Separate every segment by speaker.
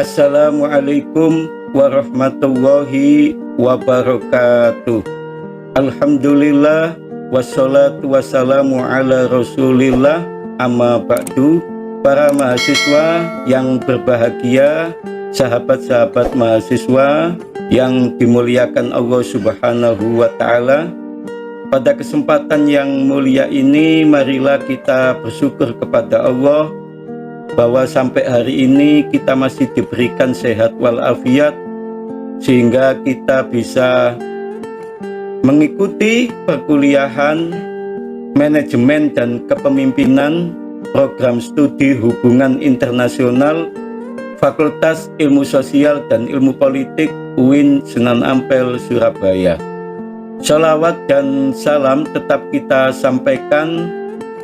Speaker 1: Assalamualaikum warahmatullahi wabarakatuh. Alhamdulillah wassalatu wassalamu ala rasulillah, amma ba'du. Para mahasiswa yang berbahagia, sahabat-sahabat mahasiswa yang dimuliakan Allah Subhanahu wa ta'ala, pada kesempatan yang mulia ini marilah kita bersyukur kepada Allah bahwa sampai hari ini kita masih diberikan sehat walafiat, sehingga kita bisa mengikuti perkuliahan manajemen dan kepemimpinan program studi hubungan internasional Fakultas Ilmu Sosial dan Ilmu Politik UIN Sunan Ampel, Surabaya. Shalawat dan salam tetap kita sampaikan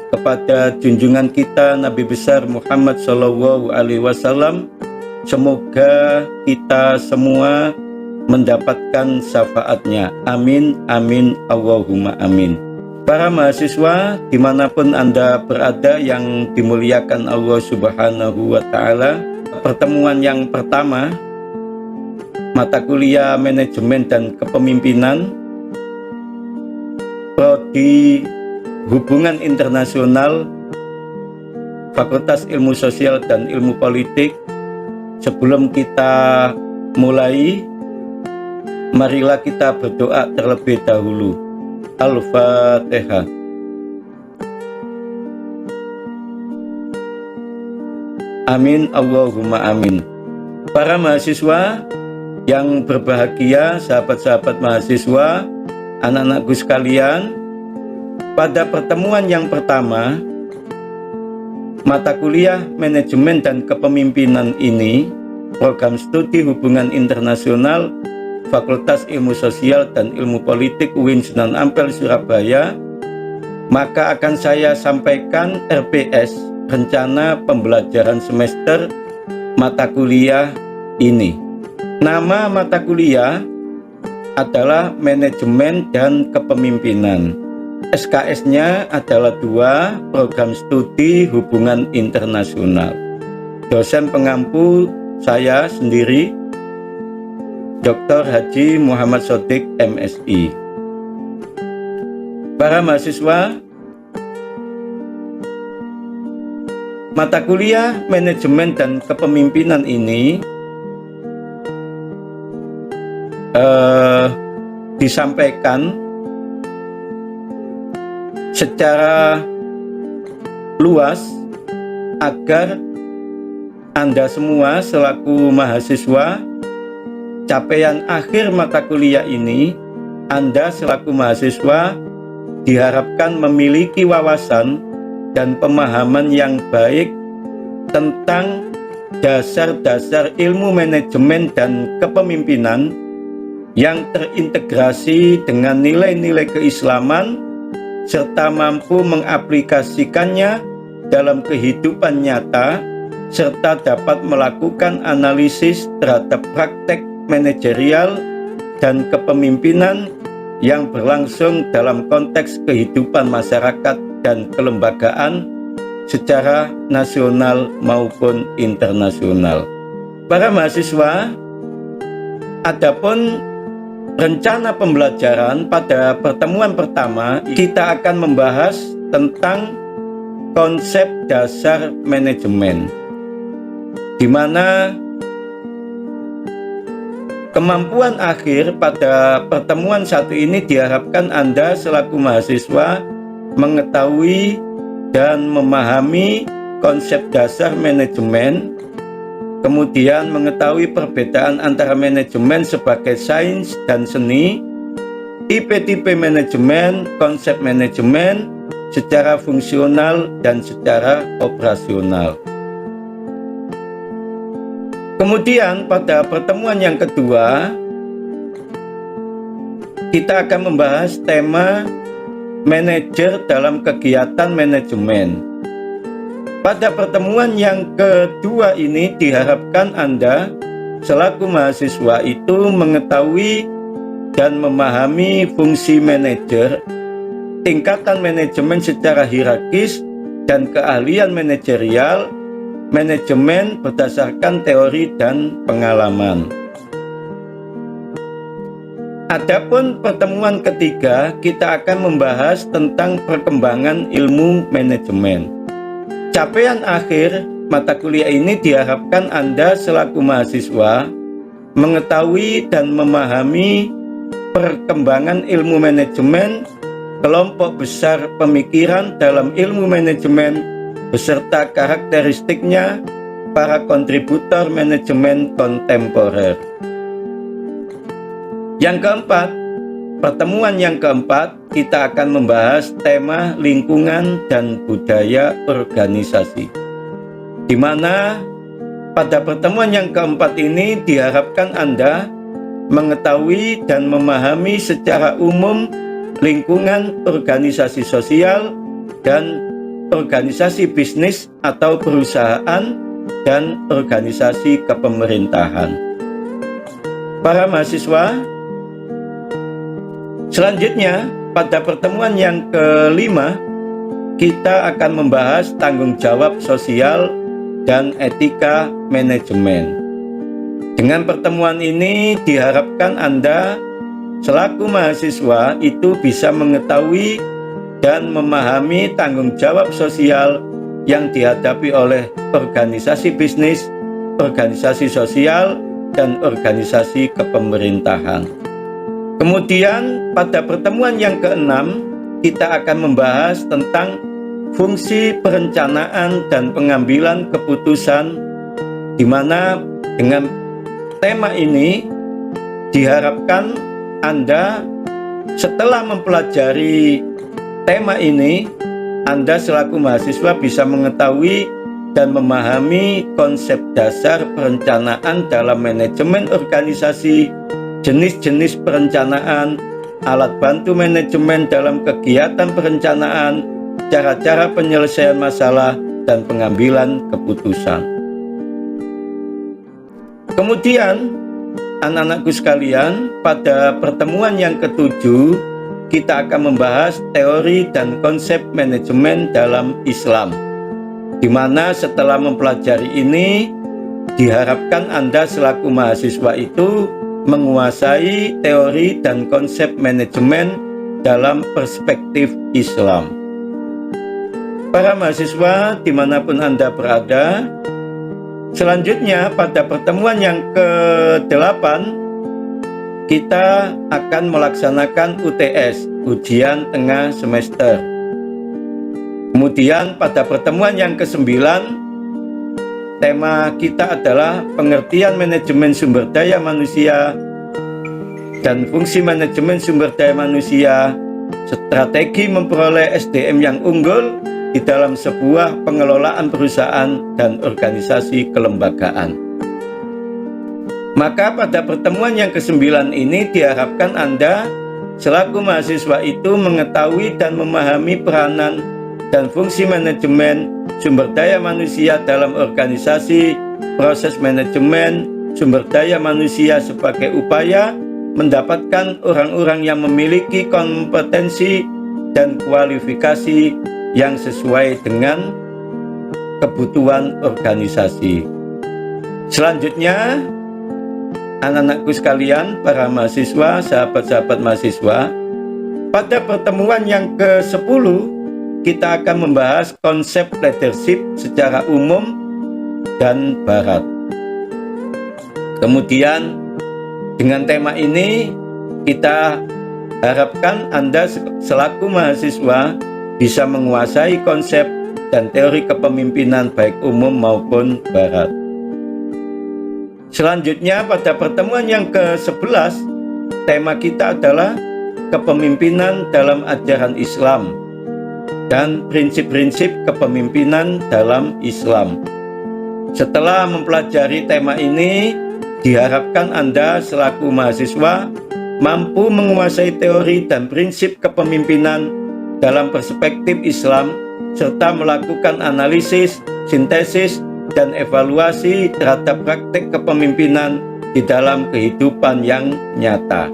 Speaker 1: kepada junjungan kita Nabi besar Muhammad SAW. Semoga kita semua mendapatkan syafaatnya. Amin, amin, Allahumma amin. Para mahasiswa dimanapun Anda berada yang dimuliakan Allah Subhanahu wa ta'ala, pertemuan yang pertama mata kuliah manajemen dan kepemimpinan Prodi Hubungan Internasional Fakultas Ilmu Sosial dan Ilmu Politik. Sebelum kita mulai, marilah kita berdoa terlebih dahulu. Al-Fatihah. Amin, Allahumma amin. Para mahasiswa yang berbahagia, sahabat-sahabat mahasiswa, anak-anakku sekalian, pada pertemuan yang pertama mata kuliah manajemen dan kepemimpinan ini, program studi hubungan internasional Fakultas Ilmu Sosial dan Ilmu Politik UIN Sunan Ampel, Surabaya, maka akan saya sampaikan RPS, rencana pembelajaran semester mata kuliah ini. Nama mata kuliah adalah manajemen dan kepemimpinan. SKS-nya adalah 2, program studi hubungan internasional. Dosen pengampu saya sendiri, Dr. Haji Muhammad Shodiq MSI. Para mahasiswa, mata kuliah manajemen dan kepemimpinan ini disampaikan secara luas agar Anda semua selaku mahasiswa, capaian akhir mata kuliah ini, Anda selaku mahasiswa diharapkan memiliki wawasan dan pemahaman yang baik tentang dasar-dasar ilmu manajemen dan kepemimpinan yang terintegrasi dengan nilai-nilai keislaman, serta mampu mengaplikasikannya dalam kehidupan nyata, serta dapat melakukan analisis terhadap praktek manajerial dan kepemimpinan yang berlangsung dalam konteks kehidupan masyarakat dan kelembagaan secara nasional maupun internasional. Para mahasiswa, adapun rencana pembelajaran pada pertemuan pertama, kita akan membahas tentang konsep dasar manajemen, di mana kemampuan akhir pada pertemuan satu ini diharapkan Anda selaku mahasiswa mengetahui dan memahami konsep dasar manajemen, kemudian mengetahui perbedaan antara manajemen sebagai sains dan seni, tipe-tipe manajemen, konsep manajemen secara fungsional dan secara operasional. Kemudian pada pertemuan yang kedua, kita akan membahas tema manajer dalam kegiatan manajemen. Pada pertemuan yang kedua ini diharapkan Anda selaku mahasiswa itu mengetahui dan memahami fungsi manajer, tingkatan manajemen secara hierarkis dan keahlian manajerial manajemen berdasarkan teori dan pengalaman. Adapun pertemuan ketiga, kita akan membahas tentang perkembangan ilmu manajemen. Capaian akhir mata kuliah ini diharapkan Anda selaku mahasiswa mengetahui dan memahami perkembangan ilmu manajemen, kelompok besar pemikiran dalam ilmu manajemen, beserta karakteristiknya para kontributor manajemen kontemporer. Yang keempat, pertemuan yang keempat, kita akan membahas tema lingkungan dan budaya organisasi, di mana pada pertemuan yang keempat ini diharapkan Anda mengetahui dan memahami secara umum lingkungan organisasi sosial dan organisasi bisnis atau perusahaan dan organisasi kepemerintahan. Para mahasiswa, selanjutnya pada pertemuan yang kelima kita akan membahas tanggung jawab sosial dan etika manajemen. Dengan pertemuan ini diharapkan Anda selaku mahasiswa itu bisa mengetahui dan memahami tanggung jawab sosial yang dihadapi oleh organisasi bisnis, organisasi sosial, dan organisasi kepemerintahan. Kemudian pada pertemuan yang keenam kita akan membahas tentang fungsi perencanaan dan pengambilan keputusan, di mana dengan tema ini diharapkan Anda setelah mempelajari tema ini, Anda selaku mahasiswa bisa mengetahui dan memahami konsep dasar perencanaan dalam manajemen organisasi, jenis-jenis perencanaan, alat bantu manajemen dalam kegiatan perencanaan, cara-cara penyelesaian masalah, dan pengambilan keputusan. Kemudian, anak-anakku sekalian, pada pertemuan yang ketujuh, kita akan membahas teori dan konsep manajemen dalam Islam, di mana setelah mempelajari ini, diharapkan Anda selaku mahasiswa itu menguasai teori dan konsep manajemen dalam perspektif Islam. Para mahasiswa dimanapun Anda berada, selanjutnya pada pertemuan yang ke-8 kita akan melaksanakan UTS, ujian tengah semester. Kemudian pada pertemuan yang ke-9 tema kita adalah pengertian manajemen sumber daya manusia dan fungsi manajemen sumber daya manusia, strategi memperoleh SDM yang unggul di dalam sebuah pengelolaan perusahaan dan organisasi kelembagaan. Maka pada pertemuan yang ke-9 ini diharapkan Anda selaku mahasiswa itu mengetahui dan memahami peranan dan fungsi manajemen sumber daya manusia dalam organisasi, proses manajemen sumber daya manusia sebagai upaya mendapatkan orang-orang yang memiliki kompetensi dan kualifikasi yang sesuai dengan kebutuhan organisasi. Selanjutnya, anak-anakku sekalian, para mahasiswa, sahabat-sahabat mahasiswa, pada pertemuan yang ke-10 kita akan membahas konsep leadership secara umum dan barat. Kemudian dengan tema ini kita harapkan Anda selaku mahasiswa bisa menguasai konsep dan teori kepemimpinan baik umum maupun barat. Selanjutnya pada pertemuan yang ke-11 tema kita adalah kepemimpinan dalam ajaran Islam dan prinsip-prinsip kepemimpinan dalam Islam. Setelah mempelajari tema ini, diharapkan Anda selaku mahasiswa mampu menguasai teori dan prinsip kepemimpinan dalam perspektif Islam, serta melakukan analisis, sintesis, dan evaluasi terhadap praktik kepemimpinan di dalam kehidupan yang nyata.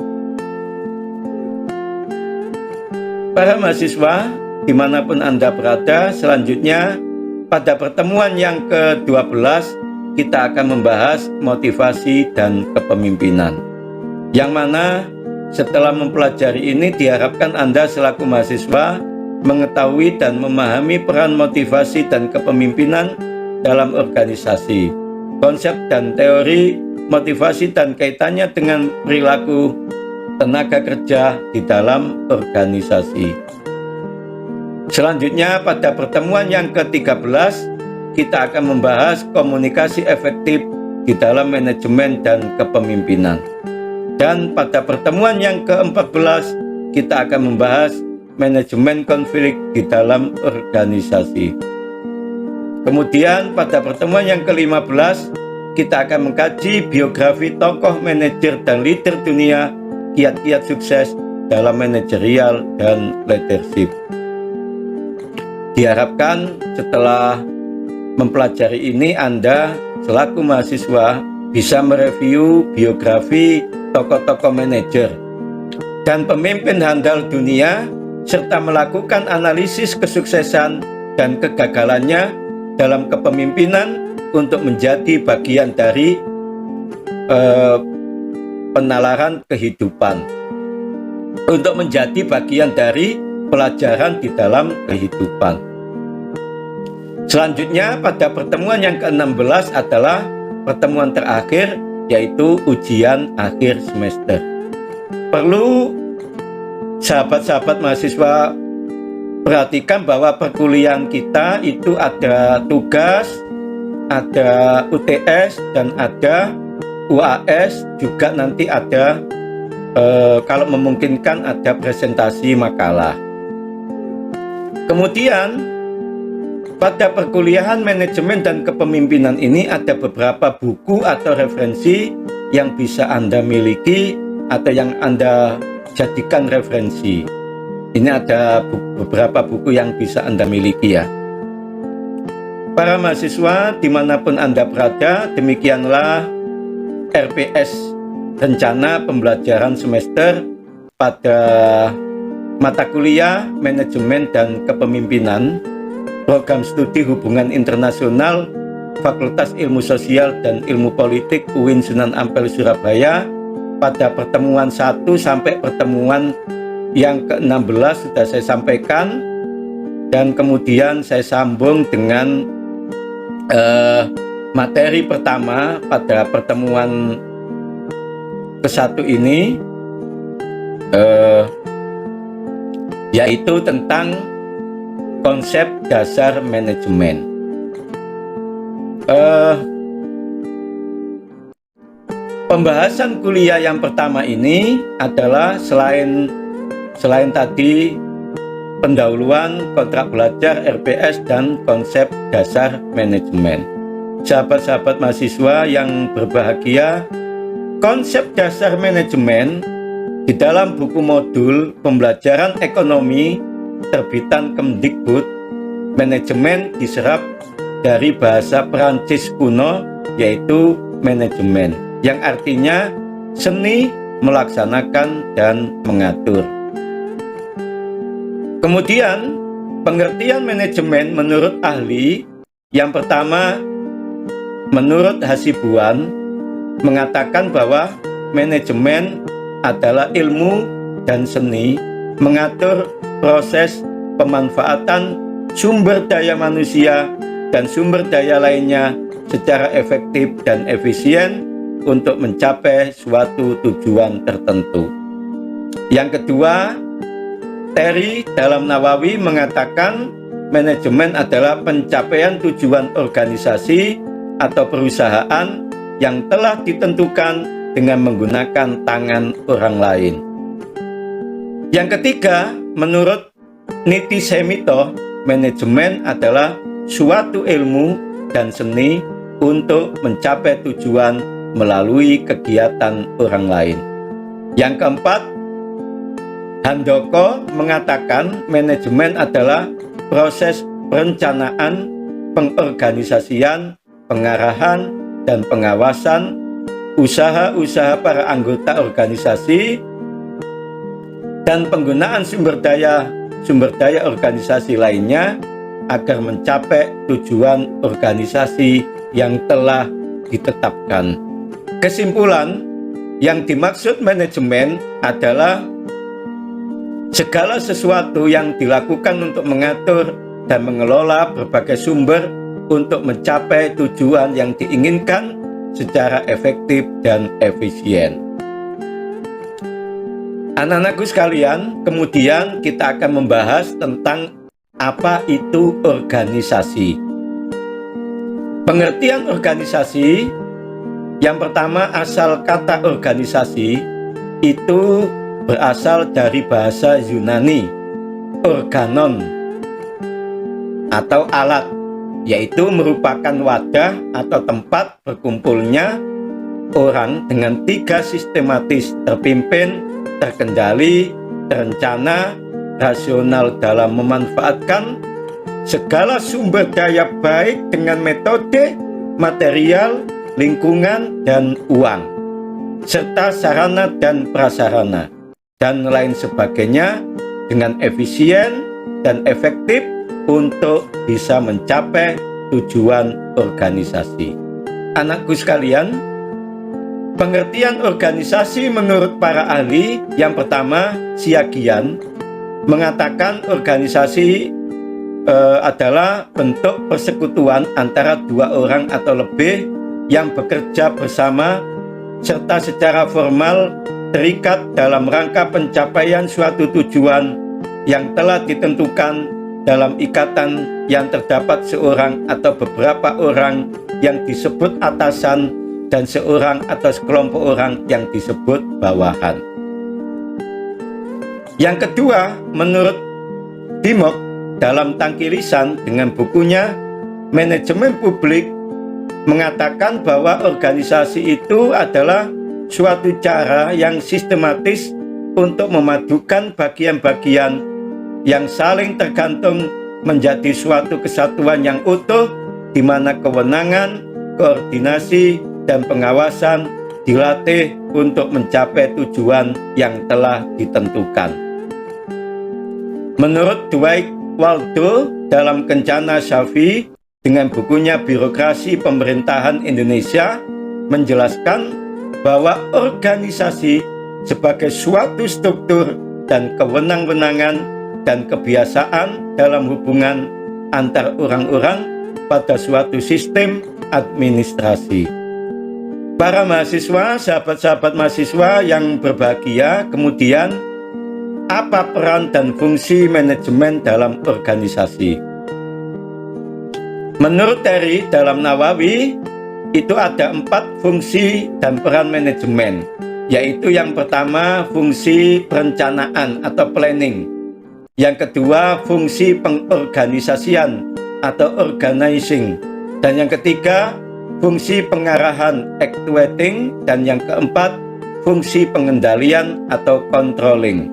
Speaker 1: Para mahasiswa, dimanapun Anda berada, selanjutnya pada pertemuan yang ke-12 kita akan membahas motivasi dan kepemimpinan, yang mana setelah mempelajari ini diharapkan Anda selaku mahasiswa mengetahui dan memahami peran motivasi dan kepemimpinan dalam organisasi, konsep dan teori motivasi dan kaitannya dengan perilaku tenaga kerja di dalam organisasi. Selanjutnya pada pertemuan yang ke-13 kita akan membahas komunikasi efektif di dalam manajemen dan kepemimpinan. Dan pada pertemuan yang ke-14 kita akan membahas manajemen konflik di dalam organisasi. Kemudian pada pertemuan yang ke-15 kita akan mengkaji biografi tokoh manajer dan leader dunia, kiat-kiat sukses dalam manajerial dan leadership. Diharapkan setelah mempelajari ini Anda selaku mahasiswa bisa mereview biografi tokoh-tokoh manajer dan pemimpin handal dunia serta melakukan analisis kesuksesan dan kegagalannya dalam kepemimpinan untuk menjadi bagian dari penalaran kehidupan, untuk menjadi bagian dari pelajaran di dalam kehidupan. Selanjutnya pada pertemuan yang ke-16 adalah pertemuan terakhir, yaitu ujian akhir semester. Perlu sahabat-sahabat mahasiswa perhatikan bahwa perkuliahan kita itu ada tugas, ada UTS, dan ada UAS, juga nanti ada kalau memungkinkan ada presentasi makalah. Kemudian pada perkuliahan manajemen dan kepemimpinan ini ada beberapa buku atau referensi yang bisa Anda miliki atau yang Anda jadikan referensi. Ini ada beberapa buku yang bisa Anda miliki ya. Para mahasiswa dimanapun Anda berada, demikianlah RPS, Rencana Pembelajaran Semester pada mata kuliah Manajemen dan Kepemimpinan, Program Studi Hubungan Internasional, Fakultas Ilmu Sosial dan Ilmu Politik UIN Sunan Ampel Surabaya pada pertemuan 1 sampai pertemuan yang ke-16 sudah saya sampaikan, dan kemudian saya sambung dengan materi pertama pada pertemuan ke-1 ini, yaitu tentang konsep dasar manajemen. Pembahasan kuliah yang pertama ini adalah selain tadi pendahuluan, kontrak belajar, RPS, dan konsep dasar manajemen. Sahabat-sahabat mahasiswa yang berbahagia, konsep dasar manajemen di dalam buku modul pembelajaran ekonomi terbitan Kemdikbud, manajemen diserap dari bahasa Perancis kuno, yaitu manajemen, yang artinya seni melaksanakan dan mengatur. Kemudian pengertian manajemen menurut ahli yang pertama, menurut Hasibuan, mengatakan bahwa manajemen adalah ilmu dan seni mengatur proses pemanfaatan sumber daya manusia dan sumber daya lainnya secara efektif dan efisien untuk mencapai suatu tujuan tertentu. Yang kedua, Terry dalam Nawawi mengatakan manajemen adalah pencapaian tujuan organisasi atau perusahaan yang telah ditentukan dengan menggunakan tangan orang lain. Yang ketiga, menurut Niti Semito, manajemen adalah suatu ilmu dan seni untuk mencapai tujuan melalui kegiatan orang lain. Yang keempat, Handoko mengatakan manajemen adalah proses perencanaan, pengorganisasian, pengarahan, dan pengawasan usaha-usaha para anggota organisasi dan penggunaan sumber daya organisasi lainnya agar mencapai tujuan organisasi yang telah ditetapkan. Kesimpulan, yang dimaksud manajemen adalah segala sesuatu yang dilakukan untuk mengatur dan mengelola berbagai sumber untuk mencapai tujuan yang diinginkan secara efektif dan efisien. Anak-anakku sekalian, kemudian kita akan membahas tentang apa itu organisasi. Pengertian organisasi, yang pertama, asal kata organisasi itu berasal dari bahasa Yunani, organon atau alat, yaitu merupakan wadah atau tempat berkumpulnya orang dengan tiga sistematis terpimpin, terkendali, terencana, rasional dalam memanfaatkan segala sumber daya baik dengan metode, material, lingkungan, dan uang, serta sarana dan prasarana, dan lain sebagainya dengan efisien dan efektif untuk bisa mencapai tujuan organisasi. Anakku sekalian, pengertian organisasi menurut para ahli, yang pertama, Siagian, mengatakan organisasi adalah bentuk persekutuan antara dua orang atau lebih yang bekerja bersama serta secara formal terikat dalam rangka pencapaian suatu tujuan yang telah ditentukan dalam ikatan yang terdapat seorang atau beberapa orang yang disebut atasan dan seorang atau sekelompok orang yang disebut bawahan. Yang kedua, menurut Dimok dalam Tangki Lisan dengan bukunya Manajemen Publik, mengatakan bahwa organisasi itu adalah suatu cara yang sistematis untuk memadukan bagian-bagian yang saling tergantung menjadi suatu kesatuan yang utuh, di mana kewenangan, koordinasi, dan pengawasan dilatih untuk mencapai tujuan yang telah ditentukan. Menurut Dwight Waldo dalam Kencana Safi dengan bukunya Birokrasi Pemerintahan Indonesia, menjelaskan bahwa organisasi sebagai suatu struktur dan kewenang-wenangan dan kebiasaan dalam hubungan antar orang-orang pada suatu sistem administrasi. Para mahasiswa, sahabat-sahabat mahasiswa yang berbahagia, kemudian apa peran dan fungsi manajemen dalam organisasi? Menurut Terry dalam Nawawi, itu ada 4 fungsi dan peran manajemen, yaitu yang pertama fungsi perencanaan atau planning, yang kedua fungsi pengorganisasian atau organizing, dan yang ketiga fungsi pengarahan actuating, dan yang keempat fungsi pengendalian atau controlling.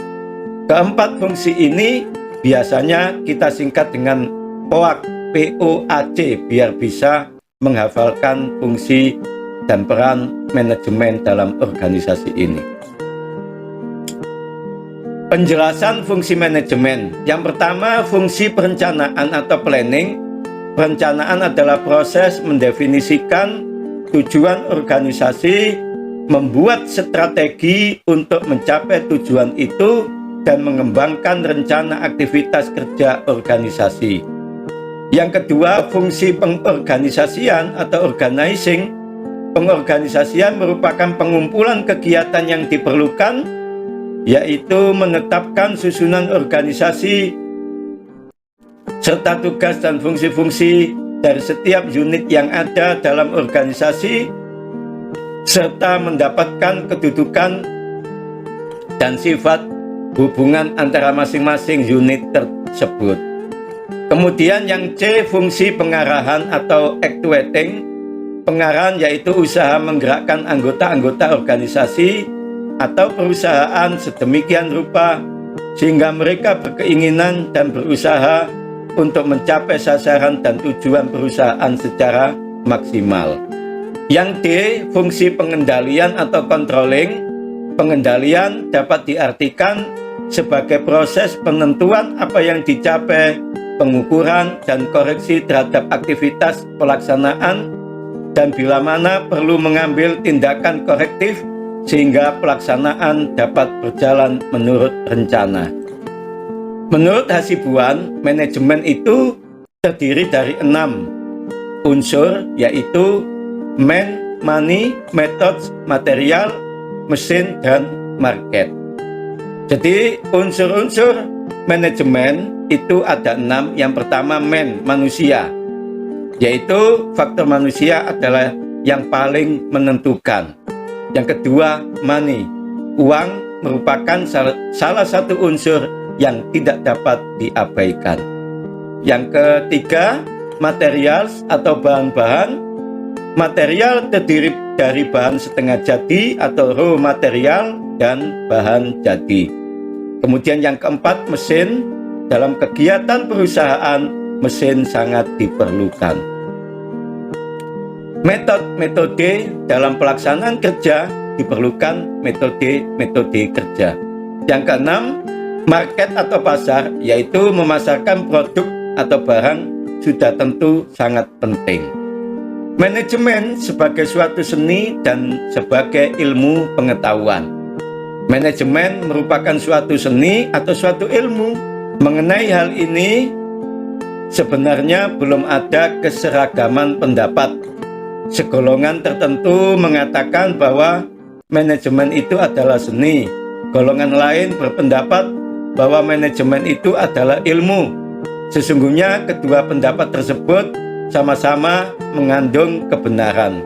Speaker 1: Keempat fungsi ini biasanya kita singkat dengan POAC, POAC, biar bisa menghafalkan fungsi dan peran manajemen dalam organisasi ini. Penjelasan fungsi manajemen. Yang pertama, fungsi perencanaan atau planning. Perencanaan adalah proses mendefinisikan tujuan organisasi, membuat strategi untuk mencapai tujuan itu, dan mengembangkan rencana aktivitas kerja organisasi. Yang kedua, fungsi pengorganisasian atau organizing. Pengorganisasian merupakan pengumpulan kegiatan yang diperlukan, yaitu menetapkan susunan organisasi serta tugas dan fungsi-fungsi dari setiap unit yang ada dalam organisasi, serta mendapatkan kedudukan dan sifat hubungan antara masing-masing unit tersebut. Kemudian yang C, fungsi pengarahan atau actuating. Pengarahan yaitu usaha menggerakkan anggota-anggota organisasi atau perusahaan sedemikian rupa sehingga mereka berkeinginan dan berusaha untuk mencapai sasaran dan tujuan perusahaan secara maksimal. Yang D, fungsi pengendalian atau controlling. Pengendalian dapat diartikan sebagai proses penentuan apa yang dicapai pengukuran dan koreksi terhadap aktivitas pelaksanaan, dan bila mana perlu mengambil tindakan korektif sehingga pelaksanaan dapat berjalan menurut rencana. Menurut Hasibuan, manajemen itu terdiri dari 6 unsur, yaitu man, money, methods, material, mesin, dan market. Jadi unsur-unsur manajemen itu ada 6. Yang pertama man, manusia, yaitu faktor manusia adalah yang paling menentukan. Yang kedua money, uang merupakan salah satu unsur yang tidak dapat diabaikan. Yang ketiga materials atau bahan-bahan. Material terdiri dari bahan setengah jadi atau raw material dan bahan jadi. Kemudian yang keempat mesin. Dalam kegiatan perusahaan, mesin sangat diperlukan. Metode dalam pelaksanaan kerja diperlukan metode kerja. Yang keenam, market atau pasar, yaitu memasarkan produk atau barang sudah tentu sangat penting. Manajemen sebagai suatu seni dan sebagai ilmu pengetahuan. Manajemen merupakan suatu seni atau suatu ilmu. Mengenai hal ini, sebenarnya belum ada keseragaman pendapat. Segolongan tertentu mengatakan bahwa manajemen itu adalah seni. Golongan lain berpendapat bahwa manajemen itu adalah ilmu. Sesungguhnya kedua pendapat tersebut sama-sama mengandung kebenaran.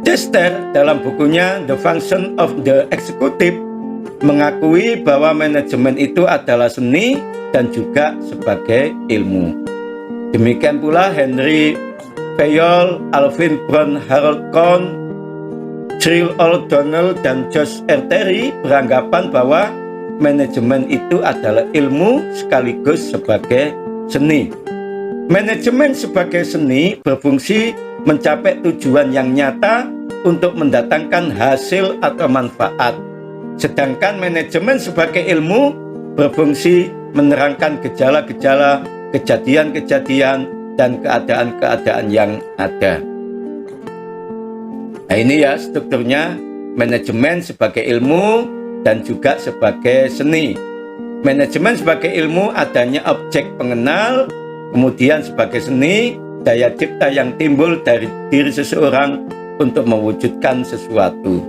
Speaker 1: Chester dalam bukunya The Function of the Executive mengakui bahwa manajemen itu adalah seni dan juga sebagai ilmu. Demikian pula Henry Fayol, Alvin Brown, Harold Kohn, Cyril O'Donnell, dan Josh R. Terry beranggapan bahwa manajemen itu adalah ilmu sekaligus sebagai seni. Manajemen sebagai seni berfungsi mencapai tujuan yang nyata untuk mendatangkan hasil atau manfaat. Sedangkan manajemen sebagai ilmu berfungsi menerangkan gejala-gejala, kejadian-kejadian, dan keadaan-keadaan yang ada. Nah ini ya strukturnya, manajemen sebagai ilmu dan juga sebagai seni. Manajemen sebagai ilmu adanya objek pengenal, kemudian sebagai seni, daya cipta yang timbul dari diri seseorang untuk mewujudkan sesuatu.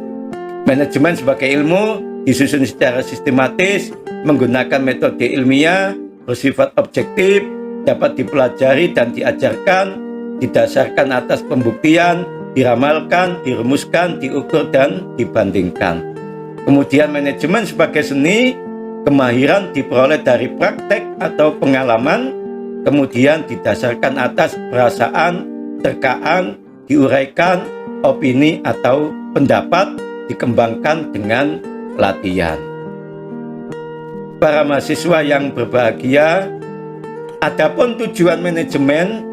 Speaker 1: Manajemen sebagai ilmu disusun secara sistematis, menggunakan metode ilmiah, bersifat objektif, dapat dipelajari dan diajarkan, didasarkan atas pembuktian, diramalkan, dirumuskan, diukur, dan dibandingkan. Kemudian manajemen sebagai seni, kemahiran diperoleh dari praktek atau pengalaman, kemudian didasarkan atas perasaan, terkaan, diuraikan, opini atau pendapat, dikembangkan dengan latihan. Para mahasiswa yang berbahagia, adapun tujuan manajemen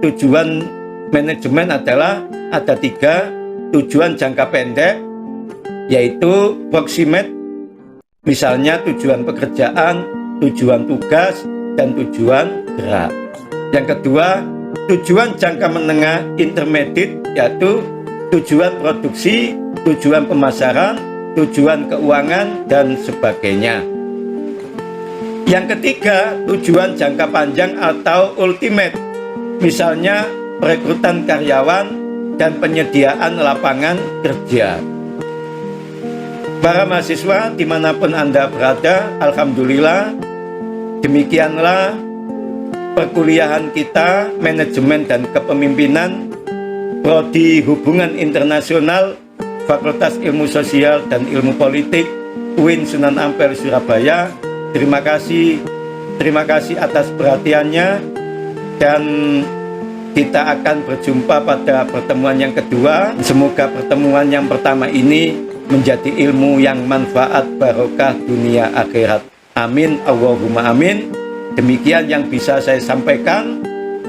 Speaker 1: adalah ada 3. Tujuan jangka pendek, yaitu proximate, misalnya tujuan pekerjaan, tujuan tugas, dan tujuan gerak. Yang kedua, tujuan jangka menengah intermediate, yaitu tujuan produksi, tujuan pemasaran, tujuan keuangan, dan sebagainya. Yang ketiga, tujuan jangka panjang atau ultimate, misalnya perekrutan karyawan dan penyediaan lapangan kerja. Para mahasiswa dimanapun Anda berada, alhamdulillah, demikianlah perkuliahan kita manajemen dan kepemimpinan Prodi Hubungan Internasional Fakultas Ilmu Sosial dan Ilmu Politik UIN Sunan Ampel Surabaya. Terima kasih atas perhatiannya, dan kita akan berjumpa pada pertemuan yang kedua. Semoga pertemuan yang pertama ini menjadi ilmu yang manfaat barokah dunia akhirat. Amin, Allahumma amin. Demikian yang bisa saya sampaikan.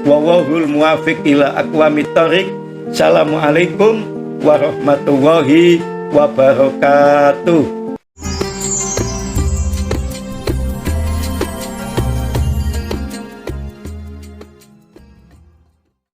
Speaker 1: Wallahul muwaffiq ila aqwamit thoriq. Assalamualaikum warahmatullahi wabarakatuh.